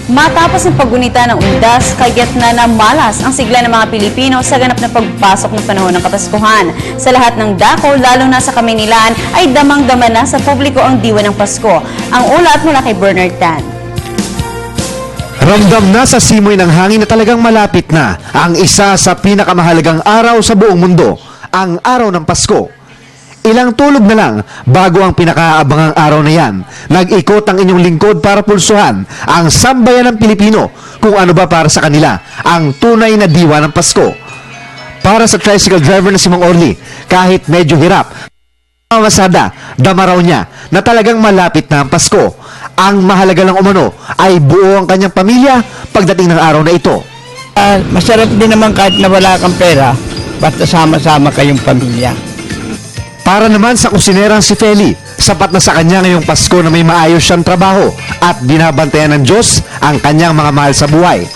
Matapos ng paggunita ng undas, kaya't na namalas ang sigla ng mga Pilipino sa ganap na pagpasok ng panahon ng Kapaskuhan. Sa lahat ng dako, lalo na sa Kamaynilaan, ay damang-dama na sa publiko ang diwa ng Pasko. Ang ulat mula kay Bernard Tan. Ramdam na sa simoy ng hangin na talagang malapit na ang isa sa pinakamahalagang araw sa buong mundo, ang araw ng Pasko. Ilang tulog na lang bago ang pinakaabangang araw na yan. Nag-ikot ang inyong lingkod para pulsuhan ang sambayan ng Pilipino kung ano ba para sa kanila ang tunay na diwa ng Pasko. Para sa tricycle driver na si Mang Orly, kahit medyo hirap, mamasada, dama raw niya na talagang malapit na ang Pasko. Ang mahalaga lang umano ay buo ang kanyang pamilya pagdating ng araw na ito. Masarap din naman kahit na wala kang pera, basta sama-sama kayong pamilya. Para naman sa kusinerang si Feli, sapat na sa kanya ngayong Pasko na may maayos siyang trabaho at binabantayan ng Diyos ang kanyang mga mahal sa buhay.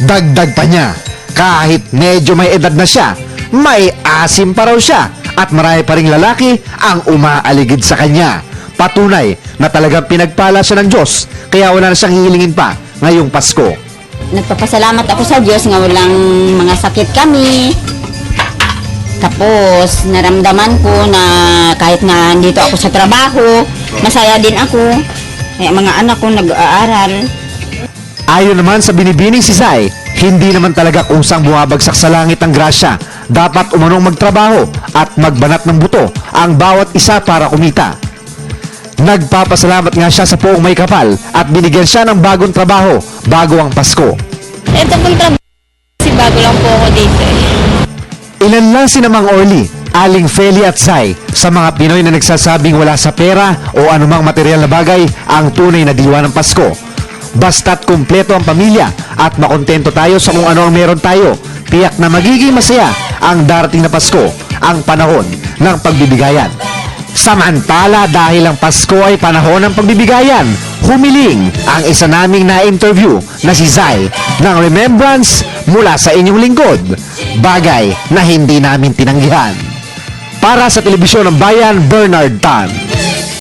Dagdag pa niya, kahit medyo may edad na siya, may asim pa raw siya at marami pa ring lalaki ang umaaligid sa kanya. Patunay na talagang pinagpala siya ng Diyos kaya wala na siyang hihilingin pa ngayong Pasko. Nagpapasalamat ako sa Diyos nga walang mga sakit kami. Tapos, naramdaman ko na kahit na dito ako sa trabaho, masaya din ako. Kaya mga anak ko nag-aaral. Ayon naman sa binibining si Zay, hindi naman talaga kusang bumabagsak sa langit ang grasya. Dapat umanong magtrabaho at magbanat ng buto ang bawat isa para kumita. Nagpapasalamat nga siya sa poong may kapal at binigyan siya ng bagong trabaho bago ang Pasko. Ito pong trabaho kasi bago lang po ako dito. Ilan lang sina Mang Orly, Aling Feli at Zay sa mga Pinoy na nagsasabing wala sa pera o anumang material na bagay ang tunay na diwa ng Pasko. Basta't kumpleto ang pamilya at makontento tayo sa kung ano ang meron tayo, tiyak na magiging masaya ang darating na Pasko, ang panahon ng pagbibigayan. Samantala dahil ang Pasko ay panahon ng pagbibigayan, humiling ang isa naming na-interview na si Zay ng remembrance mula sa inyong lingkod, bagay na hindi namin tinanggihan. Para sa Telebisyon ng Bayan, Bernard Tan.